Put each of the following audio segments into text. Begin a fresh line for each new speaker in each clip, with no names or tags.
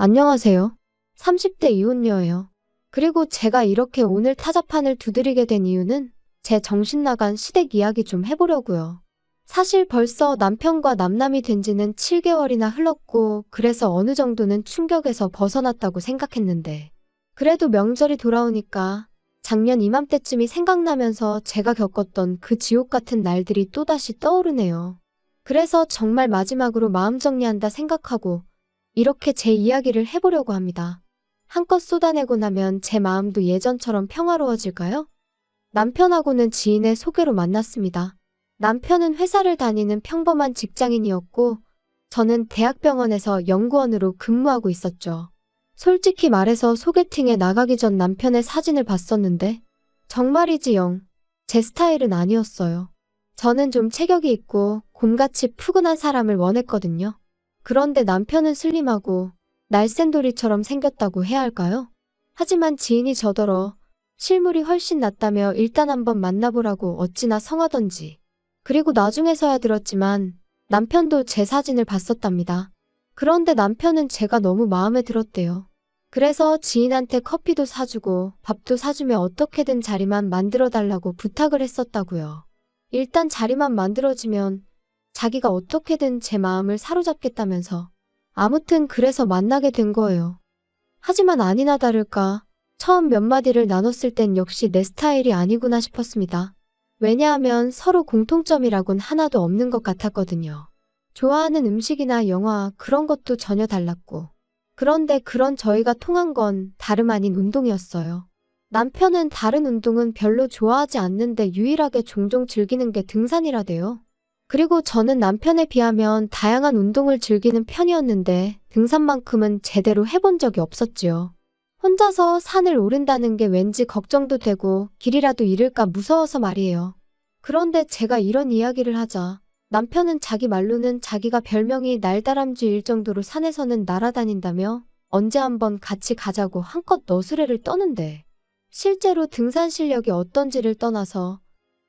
안녕하세요. 30대 이혼녀예요. 그리고 제가 이렇게 오늘 타자판을 두드리게 된 이유는 제 정신 나간 시댁 이야기 좀 해보려고요. 사실 벌써 남편과 남남이 된 지는 7개월이나 흘렀고 그래서 어느 정도는 충격에서 벗어났다고 생각했는데 그래도 명절이 돌아오니까 작년 이맘때쯤이 생각나면서 제가 겪었던 그 지옥 같은 날들이 또다시 떠오르네요. 그래서 정말 마지막으로 마음 정리한다 생각하고 이렇게 제 이야기를 해보려고 합니다. 한껏 쏟아내고 나면 제 마음도 예전처럼 평화로워질까요? 남편하고는 지인의 소개로 만났습니다. 남편은 회사를 다니는 평범한 직장인이었고 저는 대학병원에서 연구원으로 근무하고 있었죠. 솔직히 말해서 소개팅에 나가기 전 남편의 사진을 봤었는데 정말이지 영 제 스타일은 아니었어요. 저는 좀 체격이 있고 곰같이 푸근한 사람을 원했거든요. 그런데 남편은 슬림하고 날쌘돌이처럼 생겼다고 해야 할까요? 하지만 지인이 저더러 실물이 훨씬 낫다며 일단 한번 만나보라고 어찌나 성하던지. 그리고 나중에서야 들었지만 남편도 제 사진을 봤었답니다. 그런데 남편은 제가 너무 마음에 들었대요. 그래서 지인한테 커피도 사주고 밥도 사주며 어떻게든 자리만 만들어달라고 부탁을 했었다고요. 일단 자리만 만들어지면 자기가 어떻게든 제 마음을 사로잡겠다면서. 아무튼 그래서 만나게 된 거예요. 하지만 아니나 다를까 처음 몇 마디를 나눴을 땐 역시 내 스타일이 아니구나 싶었습니다. 왜냐하면 서로 공통점이라곤 하나도 없는 것 같았거든요. 좋아하는 음식이나 영화 그런 것도 전혀 달랐고. 그런데 그런 저희가 통한 건 다름 아닌 운동이었어요. 남편은 다른 운동은 별로 좋아하지 않는데 유일하게 종종 즐기는 게 등산이라대요. 그리고 저는 남편에 비하면 다양한 운동을 즐기는 편이었는데 등산만큼은 제대로 해본 적이 없었지요. 혼자서 산을 오른다는 게 왠지 걱정도 되고 길이라도 잃을까 무서워서 말이에요. 그런데 제가 이런 이야기를 하자 남편은 자기 말로는 자기가 별명이 날다람쥐일 정도로 산에서는 날아다닌다며 언제 한번 같이 가자고 한껏 너스레를 떠는데 실제로 등산 실력이 어떤지를 떠나서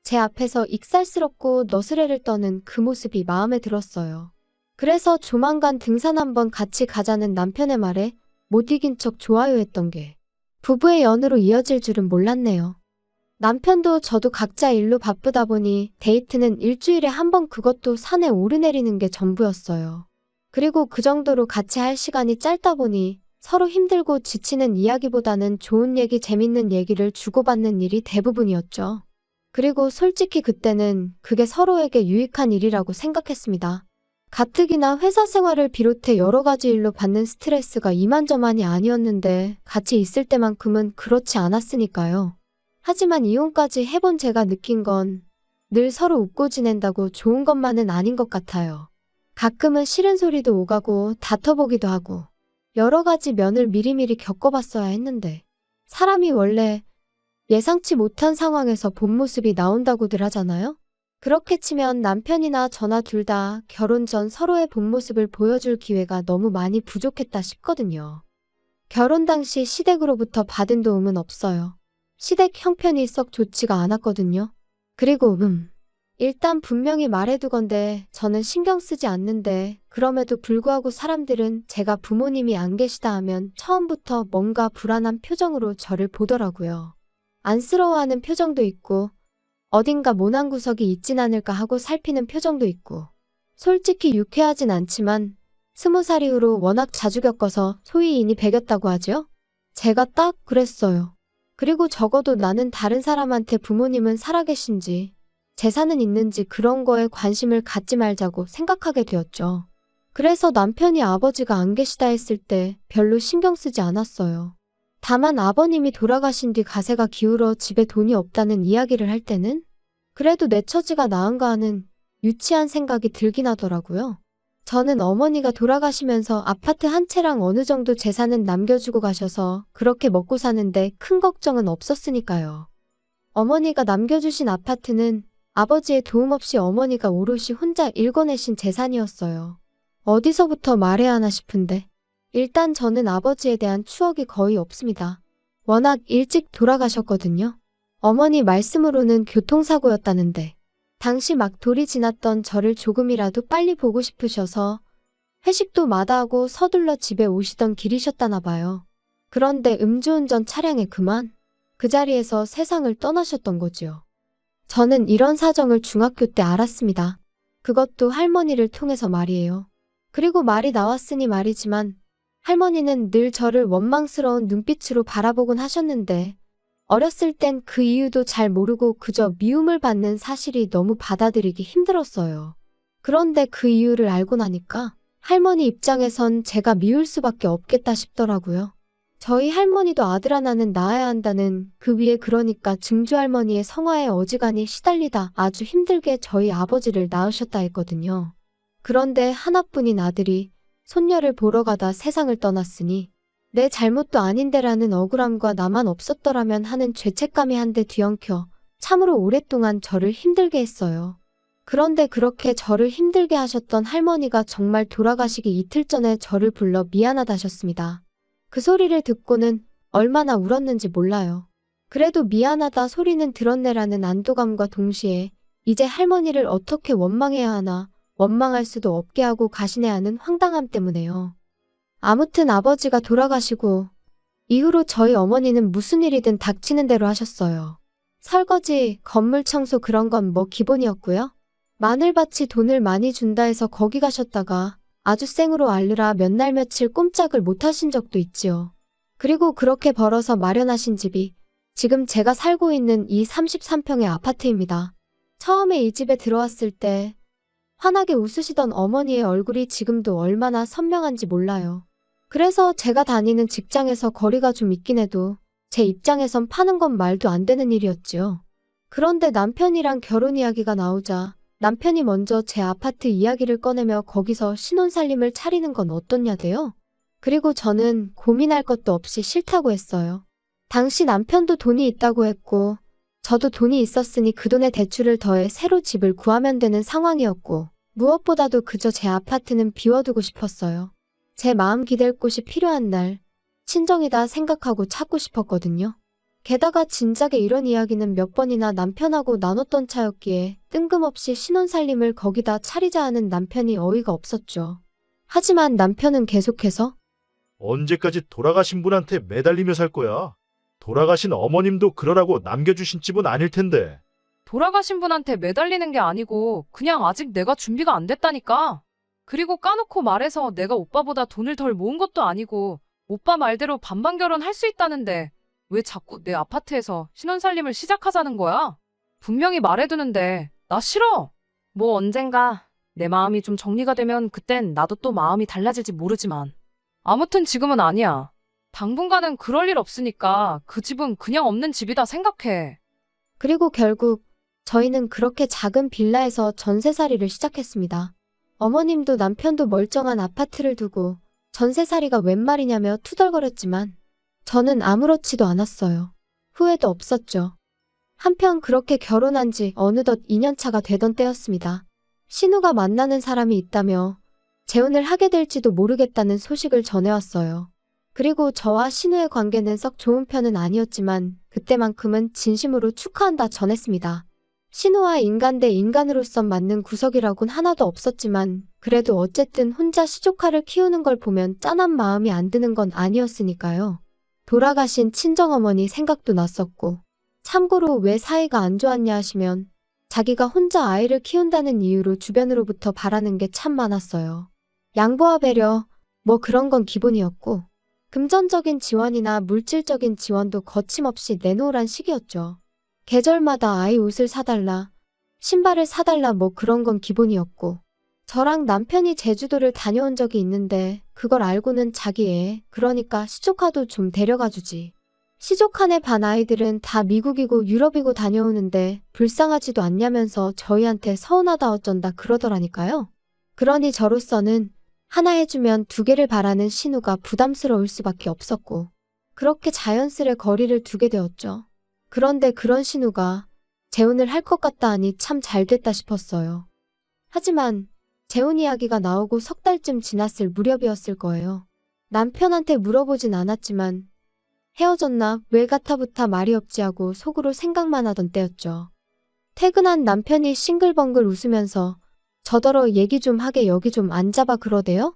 제 앞에서 익살스럽고 너스레를 떠는 그 모습이 마음에 들었어요. 그래서 조만간 등산 한번 같이 가자는 남편의 말에 못 이긴 척 좋아요했던 게 부부의 연으로 이어질 줄은 몰랐네요. 남편도 저도 각자 일로 바쁘다 보니 데이트는 일주일에 한 번 그것도 산에 오르내리는 게 전부였어요. 그리고 그 정도로 같이 할 시간이 짧다 보니 서로 힘들고 지치는 이야기보다는 좋은 얘기, 재밌는 얘기를 주고받는 일이 대부분이었죠. 그리고 솔직히 그때는 그게 서로에게 유익한 일이라고 생각했습니다. 가뜩이나 회사 생활을 비롯해 여러 가지 일로 받는 스트레스가 이만저만이 아니었는데 같이 있을 때만큼은 그렇지 않았으니까요. 하지만 이혼까지 해본 제가 느낀 건 늘 서로 웃고 지낸다고 좋은 것만은 아닌 것 같아요. 가끔은 싫은 소리도 오가고 다퉈보기도 하고 여러 가지 면을 미리미리 겪어봤어야 했는데 사람이 원래 예상치 못한 상황에서 본 모습이 나온다고들 하잖아요? 그렇게 치면 남편이나 저나 둘 다 결혼 전 서로의 본 모습을 보여줄 기회가 너무 많이 부족했다 싶거든요. 결혼 당시 시댁으로부터 받은 도움은 없어요. 시댁 형편이 썩 좋지가 않았거든요. 그리고 일단 분명히 말해두건대 저는 신경 쓰지 않는데 그럼에도 불구하고 사람들은 제가 부모님이 안 계시다 하면 처음부터 뭔가 불안한 표정으로 저를 보더라고요. 안쓰러워하는 표정도 있고 어딘가 모난 구석이 있진 않을까 하고 살피는 표정도 있고 솔직히 유쾌하진 않지만 20살 이후로 워낙 자주 겪어서 소위 인이 배겼다고 하죠? 제가 딱 그랬어요. 그리고 적어도 나는 다른 사람한테 부모님은 살아계신지 재산은 있는지 그런 거에 관심을 갖지 말자고 생각하게 되었죠. 그래서 남편이 아버지가 안 계시다 했을 때 별로 신경 쓰지 않았어요. 다만 아버님이 돌아가신 뒤 가세가 기울어 집에 돈이 없다는 이야기를 할 때는 그래도 내 처지가 나은가 하는 유치한 생각이 들긴 하더라고요. 저는 어머니가 돌아가시면서 아파트 한 채랑 어느 정도 재산은 남겨주고 가셔서 그렇게 먹고 사는데 큰 걱정은 없었으니까요. 어머니가 남겨주신 아파트는 아버지의 도움 없이 어머니가 오롯이 혼자 일궈내신 재산이었어요. 어디서부터 말해야 하나 싶은데 일단 저는 아버지에 대한 추억이 거의 없습니다. 워낙 일찍 돌아가셨거든요. 어머니 말씀으로는 교통사고였다는데 당시 막 돌이 지났던 저를 조금이라도 빨리 보고 싶으셔서 회식도 마다하고 서둘러 집에 오시던 길이셨다나 봐요. 그런데 음주운전 차량에 그만 그 자리에서 세상을 떠나셨던 거지요. 저는 이런 사정을 중학교 때 알았습니다. 그것도 할머니를 통해서 말이에요. 그리고 말이 나왔으니 말이지만 할머니는 늘 저를 원망스러운 눈빛으로 바라보곤 하셨는데 어렸을 땐 그 이유도 잘 모르고 그저 미움을 받는 사실이 너무 받아들이기 힘들었어요. 그런데 그 이유를 알고 나니까 할머니 입장에선 제가 미울 수밖에 없겠다 싶더라고요. 저희 할머니도 아들 하나는 낳아야 한다는 그 위에 그러니까 증조할머니의 성화에 어지간히 시달리다 아주 힘들게 저희 아버지를 낳으셨다 했거든요. 그런데 하나뿐인 아들이 손녀를 보러 가다 세상을 떠났으니 내 잘못도 아닌데라는 억울함과 나만 없었더라면 하는 죄책감이 한데 뒤엉켜 참으로 오랫동안 저를 힘들게 했어요. 그런데 그렇게 저를 힘들게 하셨던 할머니가 정말 돌아가시기 이틀 전에 저를 불러 미안하다셨습니다. 그 소리를 듣고는 얼마나 울었는지 몰라요. 그래도 미안하다 소리는 들었네라는 안도감과 동시에 이제 할머니를 어떻게 원망해야 하나, 원망할 수도 없게 하고 가시네 하는 황당함 때문에요. 아무튼 아버지가 돌아가시고 이후로 저희 어머니는 무슨 일이든 닥치는 대로 하셨어요. 설거지, 건물 청소 그런 건 뭐 기본이었고요. 마늘밭이 돈을 많이 준다 해서 거기 가셨다가 아주 생으로 앓느라 몇 날 며칠 꼼짝을 못 하신 적도 있지요. 그리고 그렇게 벌어서 마련하신 집이 지금 제가 살고 있는 이 33평의 아파트입니다. 처음에 이 집에 들어왔을 때 환하게 웃으시던 어머니의 얼굴이 지금도 얼마나 선명한지 몰라요. 그래서 제가 다니는 직장에서 거리가 좀 있긴 해도 제 입장에선 파는 건 말도 안 되는 일이었지요. 그런데 남편이랑 결혼 이야기가 나오자 남편이 먼저 제 아파트 이야기를 꺼내며 거기서 신혼살림을 차리는 건 어떻냐대요. 그리고 저는 고민할 것도 없이 싫다고 했어요. 당시 남편도 돈이 있다고 했고 저도 돈이 있었으니 그 돈에 대출을 더해 새로 집을 구하면 되는 상황이었고 무엇보다도 그저 제 아파트는 비워두고 싶었어요. 제 마음 기댈 곳이 필요한 날 친정이다 생각하고 찾고 싶었거든요. 게다가 진작에 이런 이야기는 몇 번이나 남편하고 나눴던 차였기에 뜬금없이 신혼살림을 거기다 차리자 하는 남편이 어이가 없었죠. 하지만 남편은 계속해서
언제까지 돌아가신 분한테 매달리며 살 거야? 돌아가신 어머님도 그러라고 남겨주신 집은 아닐 텐데.
돌아가신 분한테 매달리는 게 아니고 그냥 아직 내가 준비가 안 됐다니까. 그리고 까놓고 말해서 내가 오빠보다 돈을 덜 모은 것도 아니고 오빠 말대로 반반 결혼할 수 있다는데 왜 자꾸 내 아파트에서 신혼살림을 시작하자는 거야? 분명히 말해두는데 나 싫어. 뭐 언젠가 내 마음이 좀 정리가 되면 그땐 나도 또 마음이 달라질지 모르지만 아무튼 지금은 아니야. 당분간은 그럴 일 없으니까 그 집은 그냥 없는 집이다 생각해.
그리고 결국 저희는 그렇게 작은 빌라에서 전세살이를 시작했습니다. 어머님도 남편도 멀쩡한 아파트를 두고 전세살이가 웬 말이냐며 투덜거렸지만 저는 아무렇지도 않았어요. 후회도 없었죠. 한편 그렇게 결혼한 지 어느덧 2년차가 되던 때였습니다. 신우가 만나는 사람이 있다며 재혼을 하게 될지도 모르겠다는 소식을 전해왔어요. 그리고 저와 신우의 관계는 썩 좋은 편은 아니었지만 그때만큼은 진심으로 축하한다 전했습니다. 신우와 인간 대 인간으로선 맞는 구석이라곤 하나도 없었지만 그래도 어쨌든 혼자 시조카를 키우는 걸 보면 짠한 마음이 안 드는 건 아니었으니까요. 돌아가신 친정어머니 생각도 났었고 참고로 왜 사이가 안 좋았냐 하시면 자기가 혼자 아이를 키운다는 이유로 주변으로부터 바라는 게 참 많았어요. 양보와 배려, 뭐 그런 건 기본이었고 금전적인 지원이나 물질적인 지원도 거침없이 내놓으란 식이었죠. 계절마다 아이 옷을 사달라, 신발을 사달라 뭐 그런 건 기본이었고 저랑 남편이 제주도를 다녀온 적이 있는데 그걸 알고는 자기 애, 그러니까 시조카도 좀 데려가주지. 시조카네 반 아이들은 다 미국이고 유럽이고 다녀오는데 불쌍하지도 않냐면서 저희한테 서운하다 어쩐다 그러더라니까요. 그러니 저로서는 하나 해주면 두 개를 바라는 신우가 부담스러울 수밖에 없었고 그렇게 자연스레 거리를 두게 되었죠. 그런데 그런 신우가 재혼을 할 것 같다 하니 참 잘됐다 싶었어요. 하지만 재혼 이야기가 나오고 석 달쯤 지났을 무렵이었을 거예요. 남편한테 물어보진 않았지만 헤어졌나 왜 가타부타 말이 없지 하고 속으로 생각만 하던 때였죠. 퇴근한 남편이 싱글벙글 웃으면서 저더러 얘기 좀 하게 여기 좀 앉아봐 그러대요?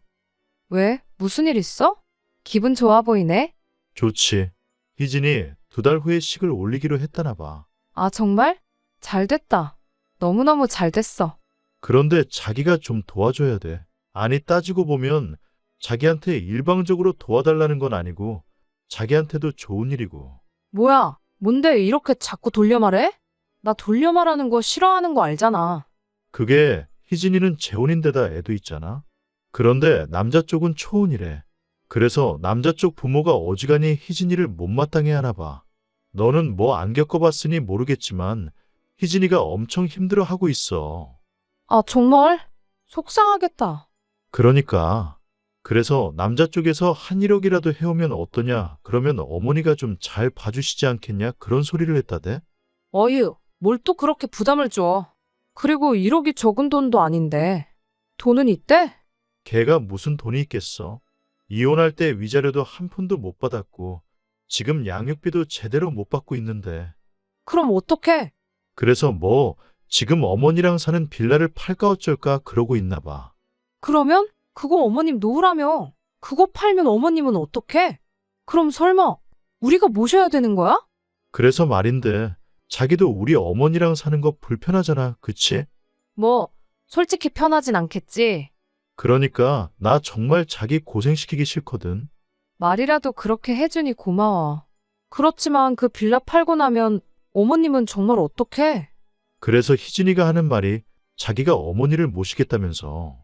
왜? 무슨 일 있어? 기분 좋아 보이네?
좋지. 희진이 2달 후에 식을 올리기로 했다나 봐.
아, 정말? 잘 됐다. 너무너무 잘 됐어.
그런데 자기가 좀 도와줘야 돼. 아니, 따지고 보면 자기한테 일방적으로 도와달라는 건 아니고 자기한테도 좋은 일이고.
뭐야? 뭔데 이렇게 자꾸 돌려 말해? 나 돌려 말하는 거 싫어하는 거 알잖아.
그게 희진이는 재혼인데다 애도 있잖아. 그런데 남자 쪽은 초혼이래. 그래서 남자 쪽 부모가 어지간히 희진이를 못마땅해 하나 봐. 너는 뭐 안 겪어봤으니 모르겠지만 희진이가 엄청 힘들어하고 있어.
아, 정말? 속상하겠다.
그러니까. 그래서 남자 쪽에서 한 1억이라도 해오면 어떠냐? 그러면 어머니가 좀 잘 봐주시지 않겠냐? 그런 소리를 했다대.
어휴, 뭘 또 그렇게 부담을 줘. 그리고 1억이 적은 돈도 아닌데. 돈은 있대?
걔가 무슨 돈이 있겠어. 이혼할 때 위자료도 한 푼도 못 받았고 지금 양육비도 제대로 못 받고 있는데.
그럼 어떡해?
그래서 뭐 지금 어머니랑 사는 빌라를 팔까 어쩔까 그러고 있나 봐.
그러면? 그거 어머님 놓으라며. 그거 팔면 어머님은 어떡해? 그럼 설마 우리가 모셔야 되는 거야?
그래서 말인데 자기도 우리 어머니랑 사는 거 불편하잖아. 그치?
뭐, 솔직히 편하진 않겠지.
그러니까 나 정말 자기 고생시키기 싫거든.
말이라도 그렇게 해주니 고마워. 그렇지만 그 빌라 팔고 나면 어머님은 정말 어떡해?
그래서 희진이가 하는 말이 자기가 어머니를 모시겠다면서.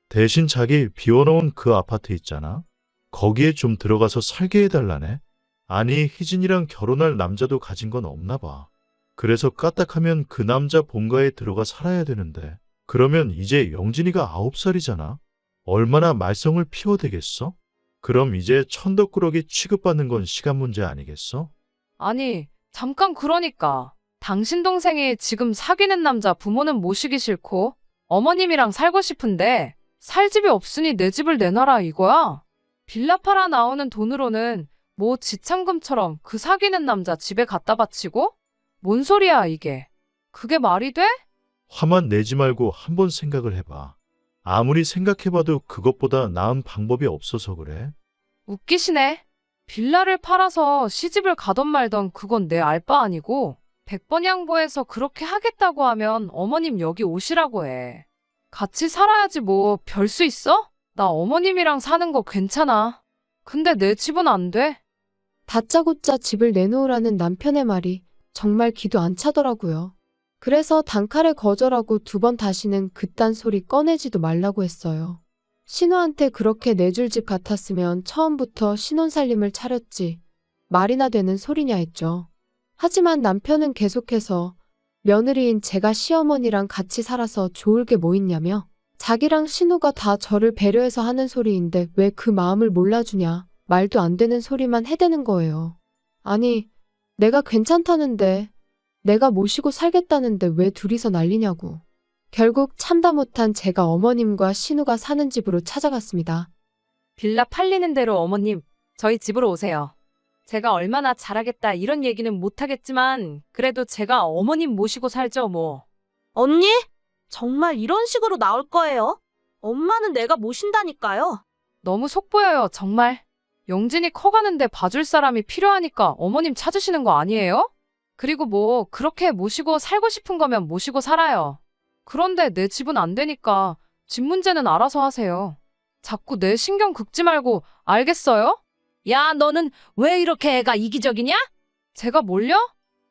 대신 자기 비워놓은 그 아파트 있잖아. 거기에 좀 들어가서 살게 해달라네. 아니, 희진이랑 결혼할 남자도 가진 건 없나 봐. 그래서 까딱하면 그 남자 본가에 들어가 살아야 되는데. 그러면 이제 영진이가 9살이잖아. 얼마나 말썽을 피워대겠어? 그럼 이제 천덕꾸러기 취급받는 건 시간 문제 아니겠어?
아니, 잠깐 그러니까. 당신 동생이 지금 사귀는 남자 부모는 모시기 싫고 어머님이랑 살고 싶은데 살 집이 없으니 내 집을 내놔라 이거야? 빌라 팔아 나오는 돈으로는 뭐 지참금처럼 그 사귀는 남자 집에 갖다 바치고? 뭔 소리야 이게? 그게 말이 돼?
화만 내지 말고 한번 생각을 해봐. 아무리 생각해봐도 그것보다 나은 방법이 없어서 그래.
웃기시네. 빌라를 팔아서 시집을 가던 말던 그건 내 알 바 아니고 100번 양보해서 그렇게 하겠다고 하면 어머님 여기 오시라고 해. 같이 살아야지 뭐 별 수 있어? 나 어머님이랑 사는 거 괜찮아. 근데 내 집은 안 돼.
다짜고짜 집을 내놓으라는 남편의 말이 정말 기도 안 차더라고요. 그래서 단칼에 거절하고 2번 다시는 그딴 소리 꺼내지도 말라고 했어요. 신우한테 그렇게 내줄 집 같았으면 처음부터 신혼살림을 차렸지. 말이나 되는 소리냐 했죠. 하지만 남편은 계속해서 며느리인 제가 시어머니랑 같이 살아서 좋을 게 뭐 있냐며 자기랑 신우가 다 저를 배려해서 하는 소리인데 왜 그 마음을 몰라주냐. 말도 안 되는 소리만 해대는 거예요. 아니, 내가 괜찮다는데, 내가 모시고 살겠다는데 왜 둘이서 난리냐고. 결국 참다 못한 제가 어머님과 신우가 사는 집으로 찾아갔습니다.
빌라 팔리는 대로 어머님, 저희 집으로 오세요. 제가 얼마나 잘하겠다 이런 얘기는 못하겠지만 그래도 제가 어머님 모시고 살죠 뭐.
언니? 정말 이런 식으로 나올 거예요? 엄마는 내가 모신다니까요.
너무 속보여요 정말. 영진이 커가는데 봐줄 사람이 필요하니까 어머님 찾으시는 거 아니에요? 그리고 뭐 그렇게 모시고 살고 싶은 거면 모시고 살아요. 그런데 내 집은 안 되니까 집 문제는 알아서 하세요. 자꾸 내 신경 긁지 말고 알겠어요?
야, 너는 왜 이렇게 애가 이기적이냐?
제가 뭘요?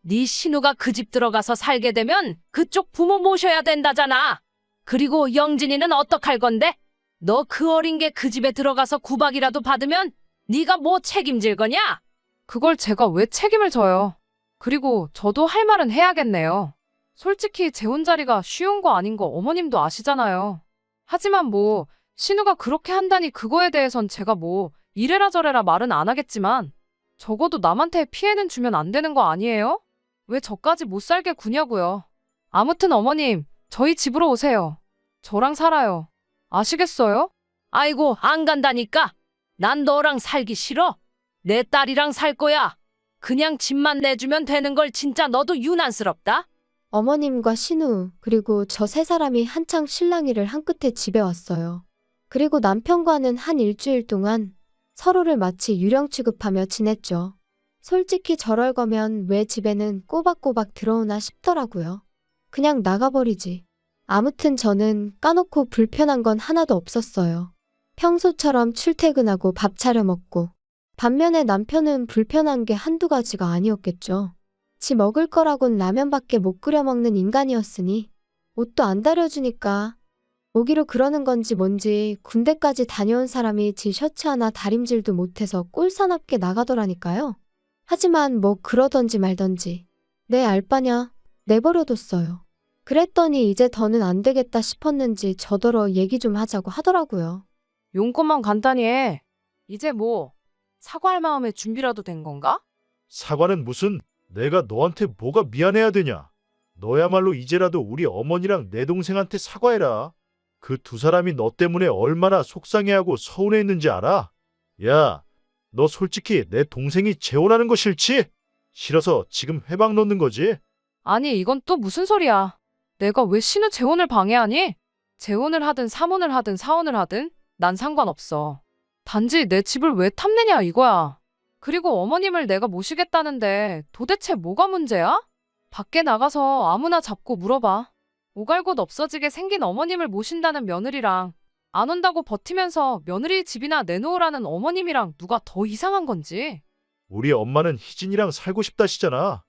네 신우가 그 집 들어가서 살게 되면 그쪽 부모 모셔야 된다잖아. 그리고 영진이는 어떡할 건데? 너 그 어린 게 그 집에 들어가서 구박이라도 받으면 네가 뭐 책임질 거냐?
그걸 제가 왜 책임을 져요? 그리고 저도 할 말은 해야겠네요. 솔직히 재혼 자리가 쉬운 거 아닌 거 어머님도 아시잖아요. 하지만 뭐 신우가 그렇게 한다니 그거에 대해선 제가 뭐 이래라 저래라 말은 안 하겠지만 적어도 남한테 피해는 주면 안 되는 거 아니에요? 왜 저까지 못 살게 구냐고요. 아무튼 어머님, 저희 집으로 오세요. 저랑 살아요. 아시겠어요?
아이고, 안 간다니까. 난 너랑 살기 싫어. 내 딸이랑 살 거야. 그냥 집만 내주면 되는 걸 진짜 너도 유난스럽다.
어머님과 신우 그리고 저 3사람이 한창 실랑이를 한 끝에 집에 왔어요. 그리고 남편과는 한 일주일 동안 서로를 마치 유령 취급하며 지냈죠. 솔직히 저럴 거면 왜 집에는 꼬박꼬박 들어오나 싶더라고요. 그냥 나가버리지. 아무튼 저는 까놓고 불편한 건 하나도 없었어요. 평소처럼 출퇴근하고 밥 차려 먹고. 반면에 남편은 불편한 게 한두 가지가 아니었겠죠. 지 먹을 거라곤 라면밖에 못 끓여 먹는 인간이었으니 옷도 안 다려주니까 오기로 그러는 건지 뭔지 군대까지 다녀온 사람이 지 셔츠 하나 다림질도 못해서 꼴사납게 나가더라니까요. 하지만 뭐 그러던지 말던지 내 알바냐 내버려뒀어요. 그랬더니 이제 더는 안 되겠다 싶었는지 저더러 얘기 좀 하자고 하더라고요.
용건만 간단히 해. 이제 뭐 사과할 마음의 준비라도 된 건가?
사과는 무슨, 내가 너한테 뭐가 미안해야 되냐? 너야말로 이제라도 우리 어머니랑 내 동생한테 사과해라. 그 두 사람이 너 때문에 얼마나 속상해하고 서운해했는지 알아? 야, 너 솔직히 내 동생이 재혼하는 거 싫지? 싫어서 지금 회방 놓는 거지?
아니, 이건 또 무슨 소리야. 내가 왜 신우 재혼을 방해하니? 재혼을 하든 삼혼을 하든 사혼을 하든 난 상관없어. 단지 내 집을 왜 탐내냐 이거야. 그리고 어머님을 내가 모시겠다는데 도대체 뭐가 문제야? 밖에 나가서 아무나 잡고 물어봐. 오갈 곳 없어지게 생긴 어머님을 모신다는 며느리랑 안 온다고 버티면서 며느리 집이나 내놓으라는 어머님이랑 누가 더 이상한 건지.
우리 엄마는 희진이랑 살고 싶다시잖아.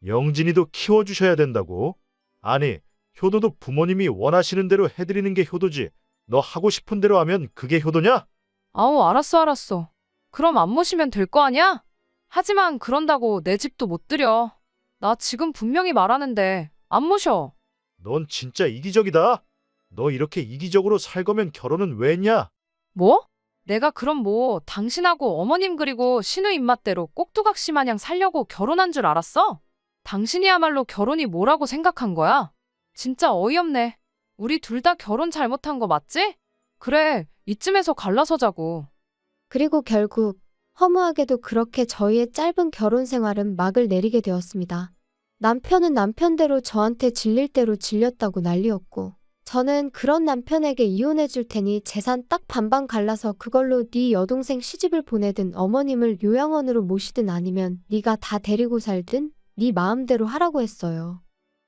영진이도 키워주셔야 된다고. 아니, 효도도 부모님이 원하시는 대로 해드리는 게 효도지. 너 하고 싶은 대로 하면 그게 효도냐?
아우, 알았어. 그럼 안 모시면 될 거 아니야? 하지만 그런다고 내 집도 못 들여. 나 지금 분명히 말하는데 안 모셔.
넌 진짜 이기적이다. 너 이렇게 이기적으로 살 거면 결혼은 왜 했냐?
뭐? 내가 그럼 뭐 당신하고 어머님 그리고 신우 입맛대로 꼭두각시 마냥 살려고 결혼한 줄 알았어? 당신이야말로 결혼이 뭐라고 생각한 거야? 진짜 어이없네. 우리 둘 다 결혼 잘못한 거 맞지? 그래, 이쯤에서 갈라서자고.
그리고 결국 허무하게도 그렇게 저희의 짧은 결혼 생활은 막을 내리게 되었습니다. 남편은 남편대로 저한테 질릴 대로 질렸다고 난리였고 저는 그런 남편에게 이혼해 줄 테니 재산 딱 반반 갈라서 그걸로 네 여동생 시집을 보내든 어머님을 요양원으로 모시든 아니면 네가 다 데리고 살든 네 마음대로 하라고 했어요.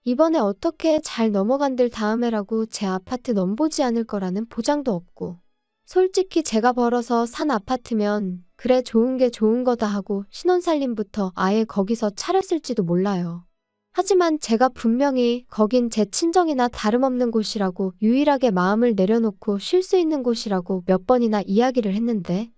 이번에 어떻게 잘 넘어간들 다음에라고 제 아파트 넘보지 않을 거라는 보장도 없고 솔직히 제가 벌어서 산 아파트면 그래 좋은 게 좋은 거다 하고 신혼살림부터 아예 거기서 차렸을지도 몰라요. 하지만 제가 분명히 거긴 제 친정이나 다름없는 곳이라고 유일하게 마음을 내려놓고 쉴 수 있는 곳이라고 몇 번이나 이야기를 했는데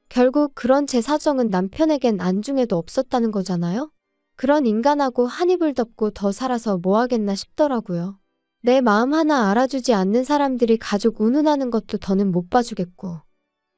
결국 그런 제 사정은 남편에겐 안중에도 없었다는 거잖아요. 그런 인간하고 한 입을 덮고 더 살아서 뭐 하겠나 싶더라고요. 내 마음 하나 알아주지 않는 사람들이 가족 운운하는 것도 더는 못 봐주겠고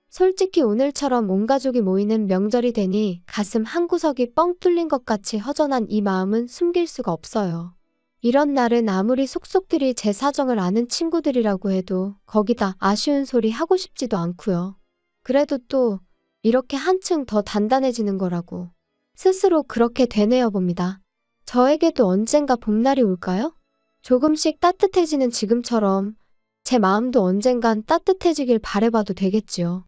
솔직히 오늘처럼 온 가족이 모이는 명절이 되니 가슴 한구석이 뻥 뚫린 것 같이 허전한 이 마음은 숨길 수가 없어요. 이런 날은 아무리 속속들이 제 사정을 아는 친구들이라고 해도 거기다 아쉬운 소리 하고 싶지도 않고요. 그래도 또 이렇게 한층 더 단단해지는 거라고 스스로 그렇게 되뇌어 봅니다. 저에게도 언젠가 봄날이 올까요? 조금씩 따뜻해지는 지금처럼 제 마음도 언젠간 따뜻해지길 바라봐도 되겠지요.